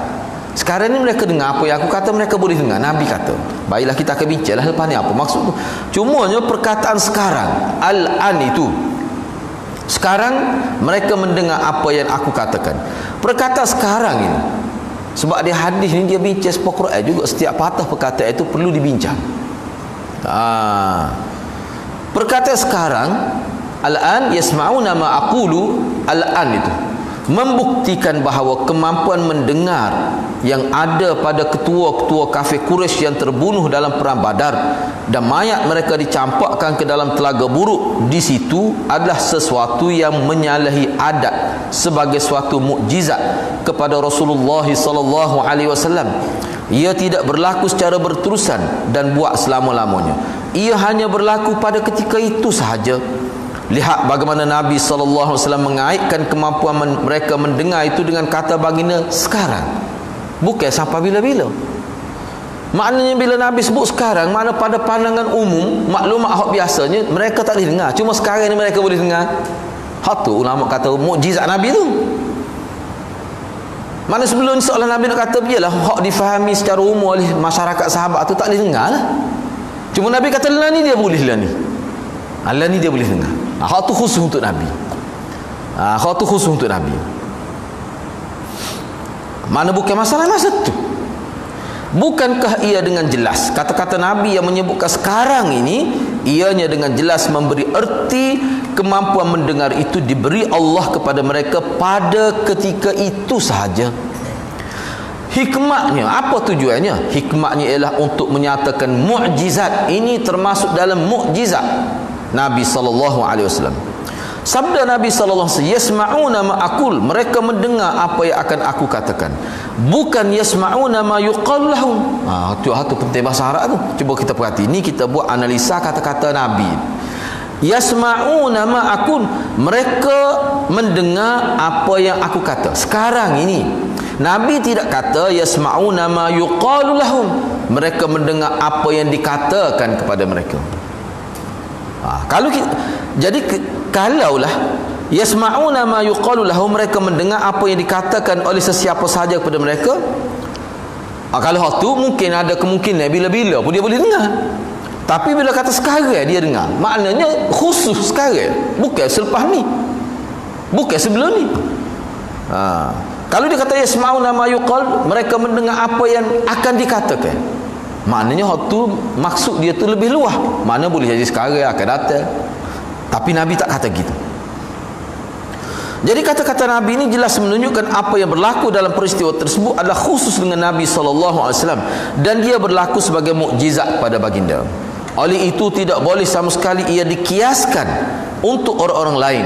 Sekarang ni mereka dengar apa yang aku kata, mereka boleh dengar. Nabi kata. Baiklah, kita akan bincanglah lepas ni apa maksud tu. Cumanya perkataan sekarang, al-an itu, sekarang mereka mendengar apa yang aku katakan. Perkataan sekarang ini, sebab dia hadis ni dia bincang sebuah Quran juga, setiap patah perkataan itu perlu dibincang. Perkataan sekarang, al-an yasma'una ma aqulu, al-an itu membuktikan bahawa kemampuan mendengar yang ada pada ketua-ketua kafir Quraisy yang terbunuh dalam perang Badar dan mayat mereka dicampakkan ke dalam telaga buruk di situ adalah sesuatu yang menyalahi adat sebagai suatu mukjizat kepada Rasulullah sallallahu alaihi wasallam. Ia tidak berlaku secara berterusan dan buat selama-lamanya. Ia hanya berlaku pada ketika itu sahaja. Lihat bagaimana Nabi SAW mengaitkan kemampuan mereka mendengar itu dengan kata baginda sekarang, bukan sampai bila-bila. Maknanya bila Nabi sebut sekarang, makna pada pandangan umum maklumat hak biasanya mereka tak boleh dengar, cuma sekarang ni mereka boleh dengar. Hak tu ulama kata mukjizat Nabi tu. Mana sebelum ni seolah Nabi nak kata biarlah hak difahami secara umum oleh masyarakat sahabat tu tak boleh dengar lah. Cuma Nabi kata lah ni dia boleh lah ni. Allah ni dia boleh dengar. Hak tu khusus untuk Nabi. Hak tu khusus untuk Nabi. Mana bukan masalah masa tu. Bukankah ia dengan jelas kata-kata Nabi yang menyebutkan sekarang ini, ianya dengan jelas memberi erti kemampuan mendengar itu diberi Allah kepada mereka pada ketika itu sahaja. Hikmahnya, apa tujuannya? Hikmahnya ialah untuk menyatakan mukjizat. Ini termasuk dalam mukjizat Nabi sallallahu alaihi wasallam. Sabda Nabi sallallahu alaihi wasallam, yasma'una ma aqul, mereka mendengar apa yang akan aku katakan, bukan yasma'una ma yuqal lahum. Itu penting bahasa Arab tu. Cuba kita perhati, ni kita buat analisa kata-kata Nabi. Yasma'una ma aqul, mereka mendengar apa yang aku kata. Sekarang ini Nabi tidak kata yasma'una ma yuqal lahum, mereka mendengar apa yang dikatakan kepada mereka. Kalaulah yasma'una ma yuqalu lahum, mereka mendengar apa yang dikatakan oleh sesiapa sahaja kepada mereka, kalau hal tu mungkin ada kemungkinan bila-bila pun dia boleh dengar. Tapi bila kata sekarang dia dengar, maknanya khusus sekarang, bukan selepas ni, bukan sebelum ni. Kalau dia kata yasma'una ma yuqal, mereka mendengar apa yang akan dikatakan, maknanya hal tu maksud dia tu lebih luas. Mana boleh jadi sekarang akan datang. Tapi Nabi tak kata gitu. Jadi kata-kata Nabi ini jelas menunjukkan apa yang berlaku dalam peristiwa tersebut adalah khusus dengan Nabi SAW, dan dia berlaku sebagai mukjizat pada baginda. Oleh itu tidak boleh sama sekali ia dikiaskan untuk orang-orang lain.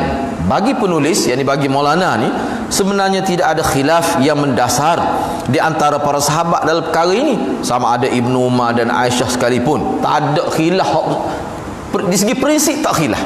Bagi penulis, yakni bagi Maulana ni, sebenarnya tidak ada khilaf yang mendasar di antara para sahabat dalam perkara ini, sama ada Ibnu Umar dan Aisyah sekalipun. Tak ada khilaf di segi prinsip, tak khilaf.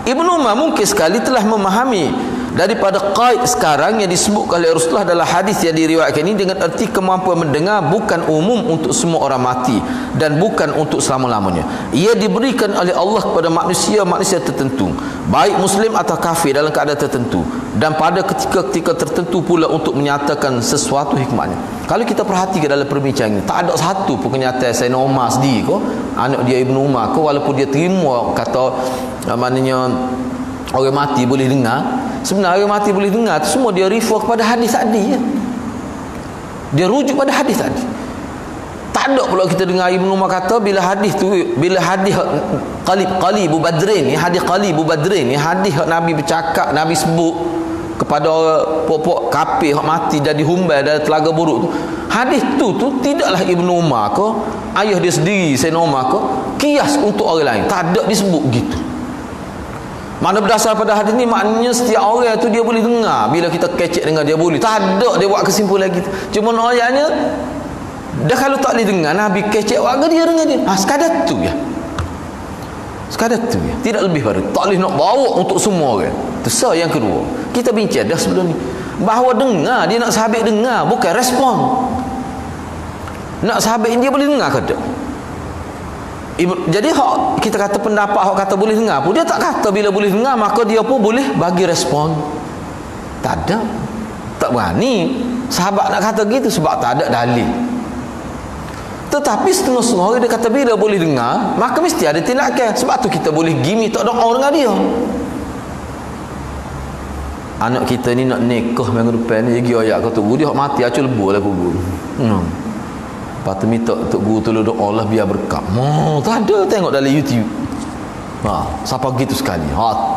Ibnu Umar mungkin sekali telah memahami daripada qaid sekarang yang disebutkan oleh Rasulullah dalam hadis yang diriwayatkan ini dengan erti kemampuan mendengar bukan umum untuk semua orang mati dan bukan untuk selama-lamanya. Ia diberikan oleh Allah kepada manusia tertentu, baik muslim atau kafir dalam keadaan tertentu, dan pada ketika-ketika tertentu pula untuk menyatakan sesuatu hikmahnya. Kalau kita perhatikan dalam perbincangan ini, tak ada satu pun kenyataan Sayyidina Umar sendiri ko, anak dia Ibnu Umar ko, walaupun dia terima kata maknanya orang mati boleh dengar, sebenarnya orang mati boleh dengar tu semua dia refer kepada hadis tadi ya. Dia rujuk pada hadis tadi. Tak ada pula kita dengar Ibnu Umar kata bila hadis qalibu badrin ni, hadis qalibu badrin ni, hadis Nabi bercakap, Nabi sebut kepada pokok kafir hak mati dan dihumbai dalam telaga buruk tu. Hadis tu tidaklah Ibnu Umar ke ayah dia sendiri Sayyidina Umar ke kias untuk orang lain. Tak ada disebut gitu. Mana berdasar pada hadis ni, maknanya setiap orang tu dia boleh dengar bila kita kecek dengan dia boleh. Tak ada dia buat kesimpulan gitu. Cuma ayatnya dah kalau tak boleh dengar Nabi kecek warga dia dengan dia. Sekadar tu ya. Sekadar tu ya. Tidak lebih pada. Tak boleh nak bawa untuk semua orang. Itu yang kedua. Kita bincang dah sebelum ni. Bahawa dengar, dia nak sahabat dengar, bukan respon. Nak sahabat dia boleh dengar ke tak? Jadi kita kata pendapat hak kata boleh dengar pun, dia tak kata bila boleh dengar maka dia pun boleh bagi respon. Tak ada. Tak berani sahabat nak kata gitu sebab tak ada dalil. Tetapi setengah-setengah orang dia kata bila boleh dengar maka mesti ada tindakan. Sebab tu kita boleh gimi tak doa dengan dia. Anak kita ni nak nikah minggu depan ni, pergi ayat kata guru dia hak mati acu lebur lah kubur. Lepas tu minta untuk guru tolong doa lah biar berkat. Tak ada tengok dalam YouTube. Siapa gitu sekali.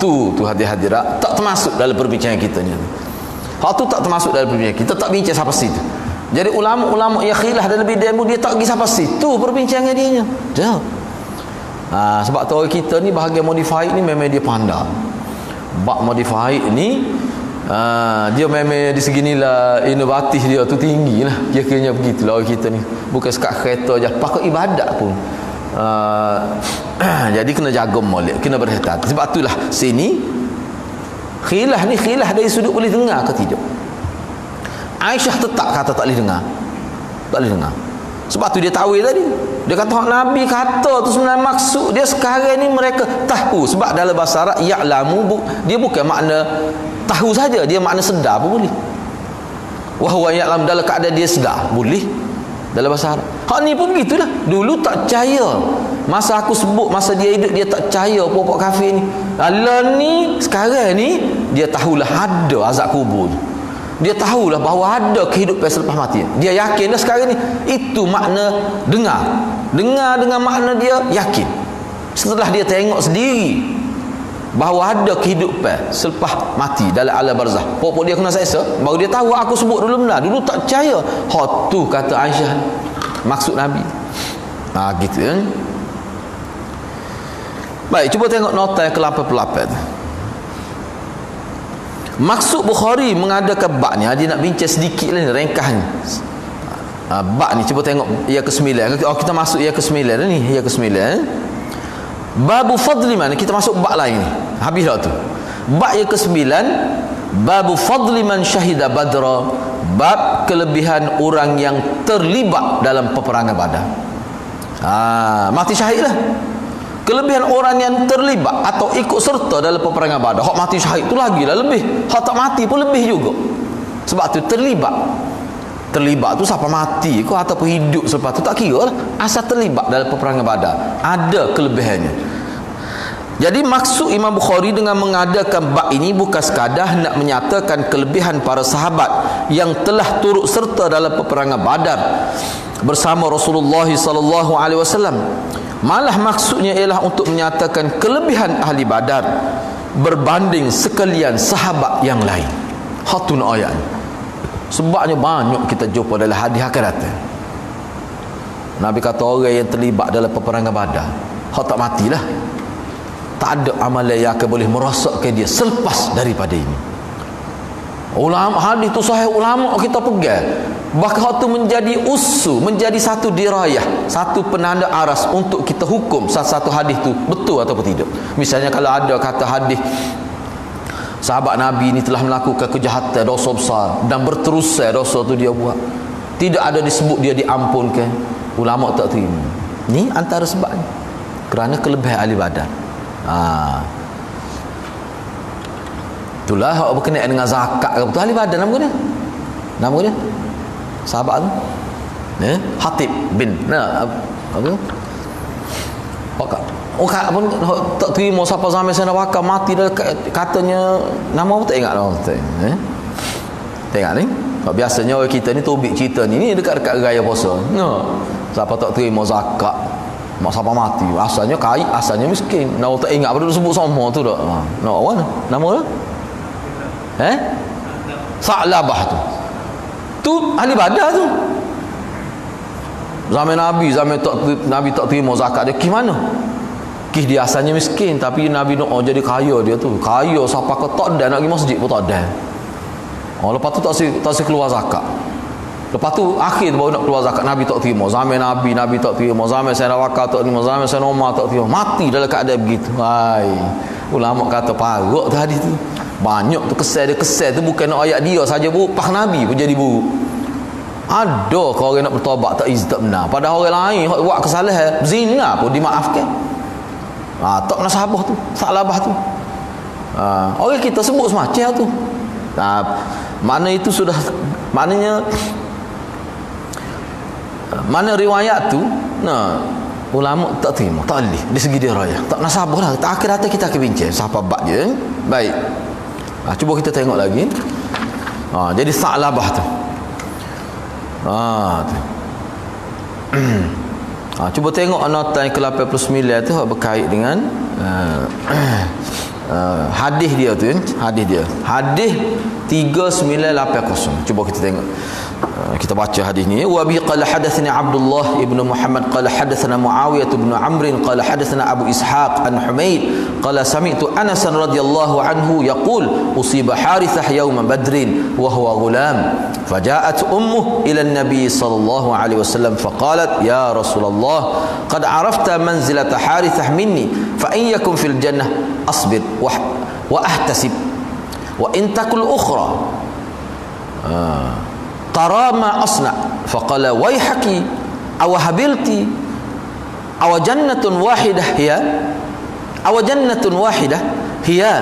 Tu hadir-hadirat tak termasuk dalam perbincangan kita ni. Tu tak termasuk dalam perbincangan kita. Tak bincang siapa situ. Jadi ulama-ulama yang khilaf dalam bidang dia tak pergi siapa situ perbincangan dia nya. Sebab tu orang kita ni bahagian modified ni memang dia pandai. Bab modified ni dia memang di seginilah inovatif dia tu tinggi lah. Kira-kiranya begitulah orang kita ni. Bukan sekat kereta je, pakai ibadat pun. Jadi kena jaga molek, kena berhati-hati. Sebab itulah sini khilaf ni khilaf dari sudut boleh dengar ke tidak. Aisyah tetap kata tak boleh dengar. Tak boleh dengar. Sebab tu dia tahu tadi. Dia kata Nabi kata tu sebenarnya maksud dia sekarang ni mereka tahu. Sebab dalam bahasa Arab ya'lamu dia bukan makna tahu saja, dia makna sedar pun boleh. Wa huwa ya'lam, dalam keadaan dia sedar boleh dalam bahasa Arab. Hak ni pun begitulah. Dulu tak percaya. Masa aku sebut masa dia hidup dia tak percaya pokok kafir ni. Allah ni sekarang ni dia tahulah ada azab kubur. Dia tahulah bahawa ada kehidupan selepas mati. Dia yakin dah sekarang ni. Itu makna dengar. Dengar dengan makna dia yakin. Setelah dia tengok sendiri bahawa ada kehidupan selepas mati dalam alam barzah. Pokok dia kena seksa, baru dia tahu aku sebut dulu benar. Dulu tak percaya. Tu kata Aisyah maksud Nabi. Gitu kan. Baik, cuba tengok nota yang ke-88. Maksud Bukhari mengadakan bab ni, dia nak bincang sedikit lah ni, ringkasnya. Bab ni cuba tengok yang ke-9. Kita masuk yang ke-9 ni, yang ke-9. Babu fadli man, kita masuk bab lain ni. Habis dah tu. Bab yang ke-9, babu fadli man syahida badra, bab kelebihan orang yang terlibat dalam peperangan Badar. Mati syahid lah. Kelebihan orang yang terlibat atau ikut serta dalam peperangan Badar. Hak mati syahid tu lagi lah lebih. Hak tak mati pun lebih juga. Sebab tu terlibat. Terlibat tu siapa mati kau ataupun hidup selepas tu tak kira lah. Asal terlibat dalam peperangan Badar ada kelebihannya. Jadi maksud Imam Bukhari dengan mengadakan bab ini bukan sekadar nak menyatakan kelebihan para sahabat yang telah turut serta dalam peperangan Badar bersama Rasulullah sallallahu alaihi wasallam. Malah maksudnya ialah untuk menyatakan kelebihan ahli Badar berbanding sekalian sahabat yang lain. Hatun ayat. Sebabnya banyak kita jumpa dalam hadis akan datang. Nabi kata orang yang terlibat dalam peperangan Badar, hak tak matilah. Tak ada amalan yang akan boleh merosakkan dia selepas daripada ini. Ulama hadis tu sahih, ulama kita pegang. Bahkan hak tu menjadi usul, menjadi satu dirayah, satu penanda aras untuk kita hukum satu hadis tu betul ataupun tidak. Misalnya kalau ada kata hadis sahabat Nabi ni telah melakukan kejahatan, dosa besar, dan berterusan dosa tu dia buat, tidak ada disebut dia diampunkan, ulama tak terima. Ni antara sebabnya kerana kelebihan ahli badan. Itulah hak berkenaan dengan zakat ke betul ahli badan nama dia sahabat tu Hatib bin apa pun tak terima siapa zaman sana wakar mati dah, katanya nama apa tak ingat dah tak ingat ni. Biasanya orang kita ni tobik cerita ni dekat-dekat raya puasa. Siapa tak terima zakat, mak siapa mati, asalnya kaya, asalnya miskin. Nak tak ingat pada sebut sama tu dak. Nak apa nama dia? Sa'labah tu. Tu ahli Badar tu. Zaman Nabi, Nabi tak terima zakat dia. Gimana? Dia asalnya miskin, tapi Nabi nak jadi kaya dia tu. Kaya siapa ke tak ada nak pergi masjid pun tak ada. Lepas tu tak si keluar zakat. Lepas tu akhir baru nak keluar zakat, Nabi tak terima. Zaman Nabi tak terima. Zaman Sayyidina Wakar tak terima. Zaman Sayyidina Umar tak terima. Mati dalam keadaan begitu. Hai. Ulama kata paruk tu hadis tu. Banyak tu kesal tu bukan nak ayat dia saja buruk, pak Nabi pun jadi buruk. Ada kau orang nak bertaubat tak izin tak benar. Padahal orang lain hak buat kesalahan, zina pun dimaafkan. Tak pernah sahabah tu, Sa'labah tu. Orang kita sebut semacam tu. Mana itu sudah, maknanya mana riwayat tu ulama tak terima, tak boleh di segi dia raya, tak nak sabar lah. Akhir hati kita akan bincang siapa bab dia. Baik, cuba kita tengok lagi. Jadi Sa'labah tu cuba tengok nota yang ke-89 tu berkait dengan hadis dia tu, hadis 3980. Cuba kita tengok, kita baca hadis ni. Wa bi qala hadatsana Abdullah ibn Muhammad qala hadatsana Muawiyah ibn Amr qala hadatsana Abu Ishaq an Humaid qala sami'tu Anas radhiyallahu anhu yaqul usiba Harithah yawma Badrin wa huwa ghulam faja'at ummuhu ila an-nabi sallallahu alaihi wasallam faqalat ya Rasulullah qad arafta manzilata Harithah minni fa in yakun fil jannah asbir wa ahtasib wa in takul ukhra tara ma asna faqala wayhaki aw habilti aw jannatun wahidah hiya aw jannatun wahidah hiya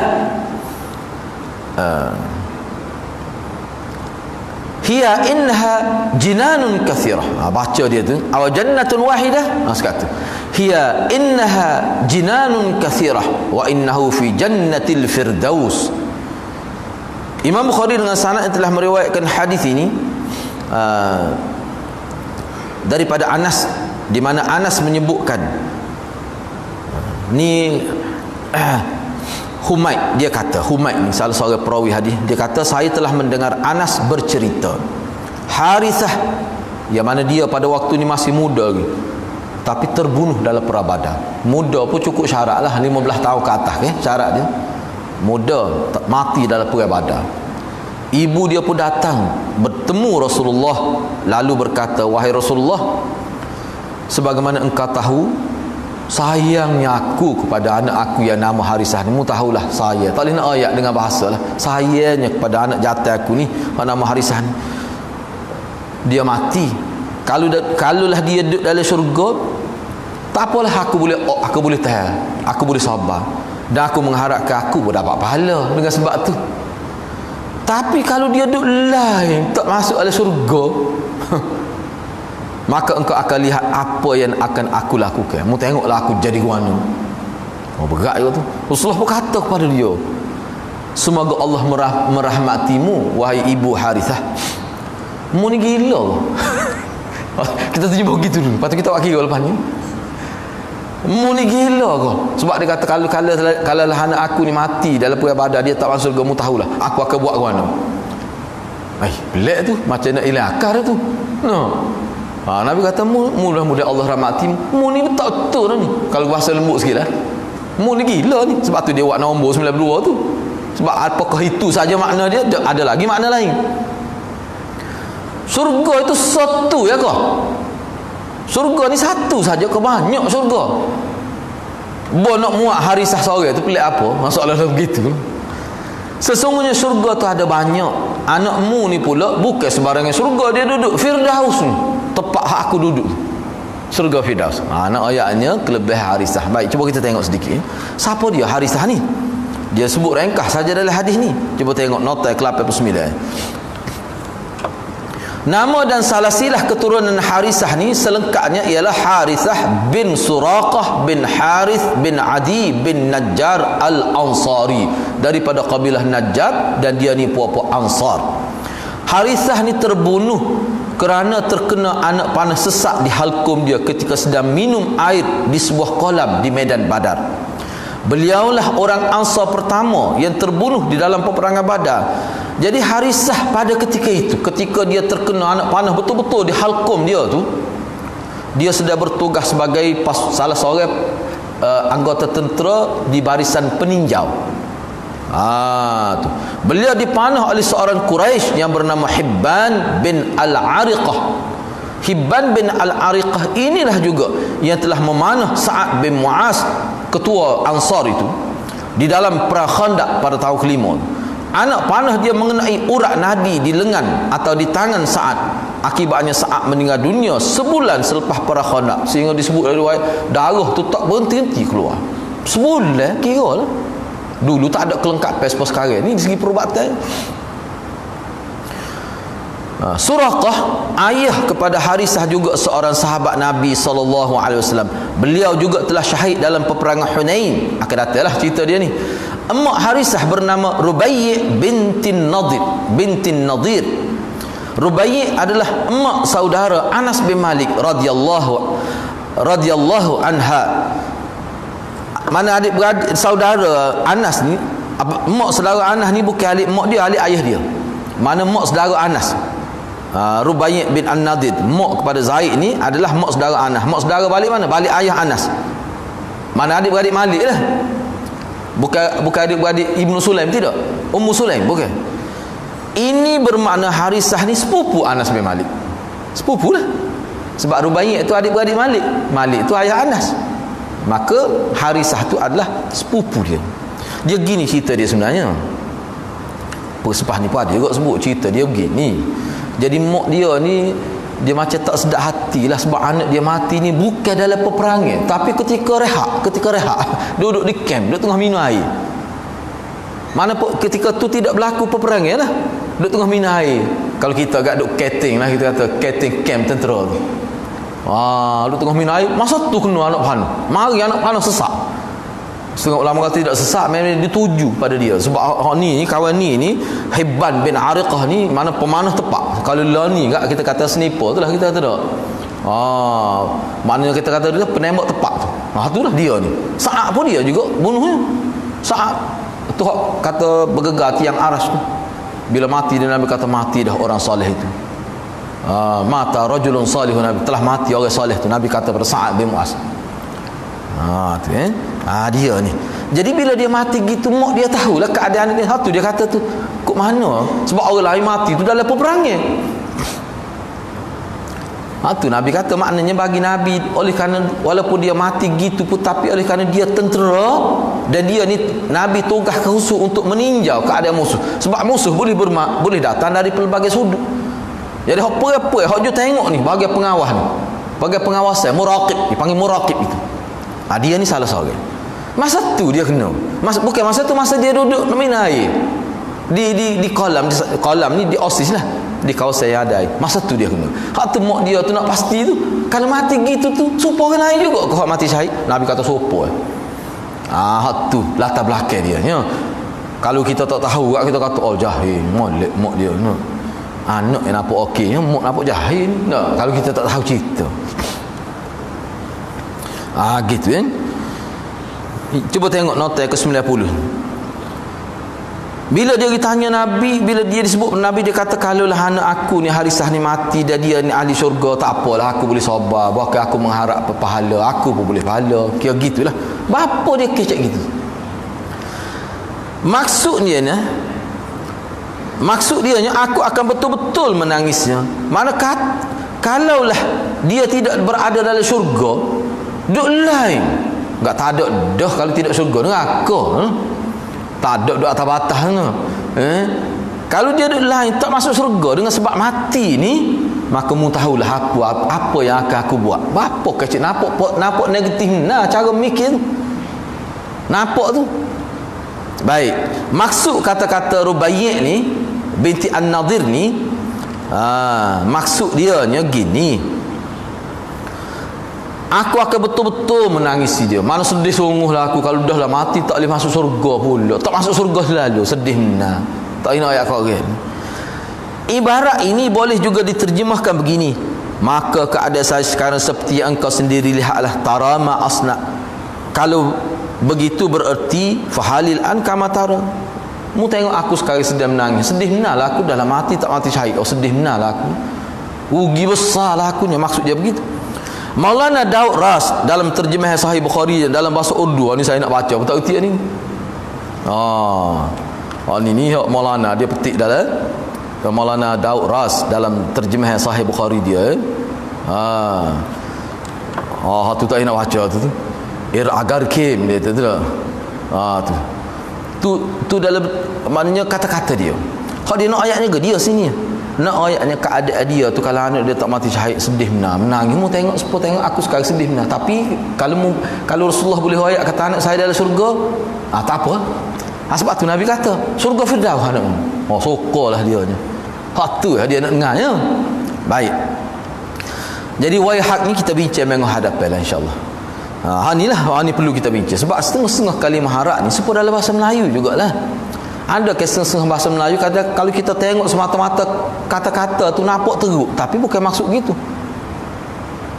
hiya innaha jinanun kathirah. Baca dia tu aw jannatun wahidah, sekata hiya innaha jinanun kathirah wa innahu fi jannatil firdaus. Imam Bukhari dengan sanad yang telah meriwayatkan hadis ini daripada Anas, di mana Anas menyebutkan ni Humaid, dia kata Humaid ni salah seorang perawi hadis, dia kata saya telah mendengar Anas bercerita Harithah, yang mana dia pada waktu ni masih muda lagi, tapi terbunuh dalam perang Badar. Muda pun cukup syarat lah, 15 tahun ke atas syarat dia. Muda mati dalam perang Badar. Ibu dia pun datang bertemu Rasulullah, lalu berkata, wahai Rasulullah, sebagaimana engkau tahu sayangnya aku kepada anak aku yang nama Harithah ni. Mu tahulah saya, tak boleh nak ayat dengan bahasa lah, sayangnya kepada anak jatah aku ni yang nama Harithah ni. Dia mati, kalulah dia duduk dalam syurga, tak apalah, aku boleh tahan, aku boleh sabar, dan aku mengharapkan aku pun dapat pahala dengan sebab tu. Tapi kalau dia duduk lain, tak masuk dalam syurga, maka engkau akan lihat apa yang akan aku lakukan. Mu tengoklah aku jadi guana. Berat juga tu. Rasulullah pun kata kepada dia, semoga Allah merahmatimu wahai ibu Harithah. Mu ni gila. Kita terjemah begitu dulu, lepas tu kita buat kira lepas ni. Mu ni gila kau. Sebab dia kata kalau anak aku ni mati dalam perang Badar, dia tak masuk surga, mu tahulah aku akan buat ke mana. Pelik tu, macam nak hilang akal tu. Nabi kata mudah-mudahan Allah rahmati mu ni betul-betul dah ni. Kalau bahasa lembut sikit lah, mu ni gila ni. Sebab tu dia buat nombor 92 tu. Sebab apakah itu saja makna dia? Ada lagi makna lain. Surga itu satu ya kau? Surga ni satu saja ke banyak surga? Bo nak muat Harisah seorang tu pelik apa? Masalah begitu. Sesungguhnya surga tu ada banyak. Anakmu ni pula bukan sebarangnya surga, dia duduk Firdaus ni. Tempat hak aku duduk. Surga Firdaus. Nak ayatnya kelebihan Harisah. Baik, cuba kita tengok sedikit. Siapa dia Harisah ni? Dia sebut ringkas saja dalam hadis ni. Cuba tengok nota ke-89. Nama dan salasilah keturunan Harisah ni selengkapnya ialah Harithah bin Suraqah bin Harith bin Adi bin Najjar al-Ansari, daripada kabilah Najjar, dan dia ni puak-puak Ansar. Harithah ni terbunuh kerana terkena anak panah sesak di halkum dia ketika sedang minum air di sebuah kolam di medan Badar. Beliaulah orang Ansar pertama yang terbunuh di dalam peperangan Badar. Jadi Harisah pada ketika itu, ketika dia terkena anak panah betul-betul di halkum dia tu, dia sedang bertugas sebagai salah seorang anggota tentera di barisan peninjau. Tu. Beliau dipanah oleh seorang Quraisy yang bernama Hibban bin Al-Ariqah. Hibban bin Al-Ariqah inilah juga yang telah memanah Sa'ad bin Mu'az, ketua Ansar itu, di dalam perang Khandaq pada tahun kelima. Anak panah dia mengenai urat nadi di lengan atau di tangan Sa'ad. Akibatnya Sa'ad meninggal dunia sebulan selepas perang Khandaq, sehingga disebut dari riwayat darah tu tak berhenti keluar. Sebulan kira lah. Dulu tak ada kelengkapan seperti sekarang ni dari segi perubatan. Suraqah, ayah kepada Harisah, juga seorang sahabat Nabi SAW. Beliau juga telah syahid dalam peperangan Hunain. Akan datanglah cerita dia ni. Emak Harisah bernama Rubai' bintin Nadir. Rubai' adalah emak saudara Anas bin Malik radhiyallahu anha. Mana adik-beradik saudara Anas ni, emak saudara Anas ni bukan alik emak dia, alik ayah dia. Mana emak saudara Anas, Rubai' bin An-Nadir, mak kepada Zaid ni adalah mak saudara Anas. Mak saudara balik mana? Balik ayah Anas. Mana adik-beradik Malik lah. Bukan adik-beradik Ibnu Sulaim, tidak. Ummu Sulaim, bukan. Ini bermakna Harisah ni sepupu Anas bin Malik. Sepupu lah. Sebab Rubai' itu adik-beradik Malik. Malik itu ayah Anas. Maka Harisah tu adalah sepupu dia. Dia gini cerita dia sebenarnya. Persepah ni pun ada juga sebut cerita dia begini. Jadi mak dia ni, dia macam tak sedap hati lah sebab anak dia mati ni bukan dalam peperangan, tapi ketika rehat duduk di camp, duduk tengah minum air. Mana pun ketika tu tidak berlaku peperangan lah, duduk tengah minum air. Kalau kita agak duduk catering lah, kita kata catering camp tentera tu. Duduk tengah minum air, masa tu kena anak panah. Mari anak panah sesak. Setengah ulama kata tidak sesak, memang dituju pada dia. Sebab ni kawan ni Hibban bin Ariqah ni mana pemanah tepat. Kalau lah ni kita kata sniper tu lah, kita kata tak. Maknanya kita kata dia penembak tepat tu. Itulah dia ni. Sa'ad pun dia juga bunuhnya. Sa'ad tu kata bergegar tiang aras tu. Bila mati dia, Nabi kata mati dah orang soleh itu. Mata rajulun salihun, Nabi telah mati orang soleh tu. Nabi kata pada Sa'ad bin Mu'az. Dia ni. Jadi bila dia mati gitu, mak dia tahulah keadaan dia. Satu dia kata tu, kok mana? Sebab orang lain mati tu dalam peperangan. Tu Nabi kata maknanya bagi Nabi, oleh kerana walaupun dia mati gitu pun, tapi oleh kerana dia tentera dan dia ni Nabi tugas khusus untuk meninjau keadaan musuh. Sebab musuh boleh datang dari pelbagai sudut. Jadi apa hok je tengok ni bagi pengawas ni. Bagi pengawasan, muraqib, dipanggil muraqib itu. Dia ni salah seorang. Masa tu dia kena. Bukan masa tu, masa dia duduk minum air. Di kolam ni di osis lah, di kawasan yang ada air. Masa tu dia kena. Hak tu mak dia tu nak pasti tu, kalau mati gitu tu supo orang lain juga kau mati syahid. Nabi kata supo. Hak tu latar belakang dia ya. Kalau kita tak tahu, kita kata oh jahil, molek mak dia no. Anak yang nampak okey, mak nampak jahil. No, kalau kita tak tahu cerita. Gitu kan. Cuba tengok nota ke 90. Bila dia ditanya Nabi, bila dia disebut Nabi, dia kata kalaulah anak aku ni Harisah ni mati dan dia ni ahli syurga, tak apalah, aku boleh sabar, bahkan aku mengharap pahala, aku pun boleh pahala. Kira gitulah. Bapa dia kecek gitu. Maksudnya aku akan betul-betul menangisnya. Mana kalaulah dia tidak berada dalam syurga, duk lain. Enggak tak ada dah kalau tidak syurga neraka. Tak ada duk atas batas ni. Kalau dia duk lain tak masuk syurga dengan sebab mati ni, maka mu tahulah apa yang akan aku buat. Apa kecil nampak negatif cara mikir. Nampak tu. Baik, maksud kata-kata Rubaiyah ni binti An-Nadir ni, maksud dia nya gini, aku akan betul-betul menangisi dia. Mana sedih sungguhlah aku kalau dah lah mati tak boleh masuk surga pula. Tak masuk surga selalu, sedih benar. Tak kena ayat Quran. Ibarat ini boleh juga diterjemahkan begini, maka keadaan saya sekarang seperti yang engkau sendiri lihatlah, tarama asna. Kalau begitu bererti fahalil an kama tara. Mu tengok aku sekarang sedang menangis. Sedih benarlah aku dalam mati tak mati syahid. Sedih benarlah aku. Rugi besarlah akunya. Maksud dia begitu. Maulana Daud Ras dalam terjemah Sahih Bukhari dalam bahasa Urdu ni saya nak baca. Betul tak ni? Ni Maulana dia petik dalam Maulana Daud Ras dalam terjemah Sahih Bukhari dia. Tu tak nak baca tu. Agar kim dia tu lah. Tu dalam maknanya kata-kata dia. Kalau dia nak ayatnya ke dia sini. Nak ayatnya keadaan dia tu kalau anak dia tak mati syahid sedih benar. Menangis mu tengok aku sekarang sedih benar. Tapi kalau Rasulullah boleh ayat kata anak saya dalam syurga, tak apa. Sebab tu Nabi kata syurga Firdaus anakmu. Sokolah dia nya. Tu dia nak dengarnya. Baik. Jadi wayhak ni kita bincang minggu hadapan lah insya-Allah. Ni perlu kita bincang sebab setengah-setengah kalimah harap ni sepuluh dalam bahasa Melayu jugalah. Ada setengah bahasa Melayu kata kalau kita tengok semata-mata kata-kata tu nampak teruk tapi bukan maksud gitu.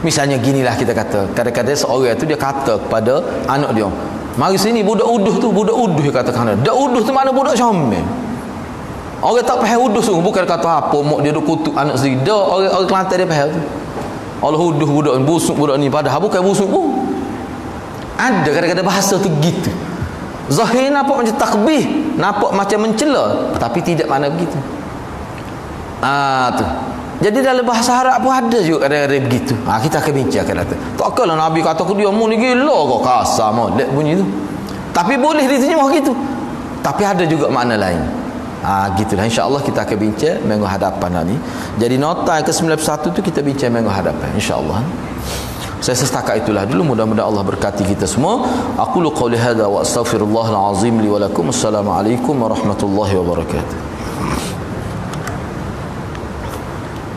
Misalnya ginilah kita kata, kadang-kadang seorang tu dia kata kepada anak dia, mari sini budak uduh dia katakan. Dak uduh tu mana budak comel. Orang tak faham uduh tu bukan kata apa mak dia duk kutuk anak sendiri. Dak orang Kelantan dia faham tu. Allah uduh budak ni busuk budak ni padahal bukan busuk pun. Ada kadang-kadang bahasa tu gitu. Zahir nampak macam takbih, nampak macam mencela, tapi tidak makna begitu. Tu. Jadi dalam bahasa Arab pun ada juga kadang-kadang begitu. Kita akan bincangkan kata. Takkanlah Nabi kata ke dia mu ni gila kau kasar molek bunyi tu. Tapi boleh diterjemah gitu. Tapi ada juga makna lain. Gitulah insya-Allah kita akan bincang minggu hadapan ni. Jadi nota yang ke-91 tu kita bincang minggu hadapan insya-Allah. Saya setakat itulah dulu, mudah-mudahan Allah berkati kita semua. Aqulu qawli hadza wa astaghfirullahal azim li wa lakum. Assalamualaikum warahmatullahi wabarakatuh.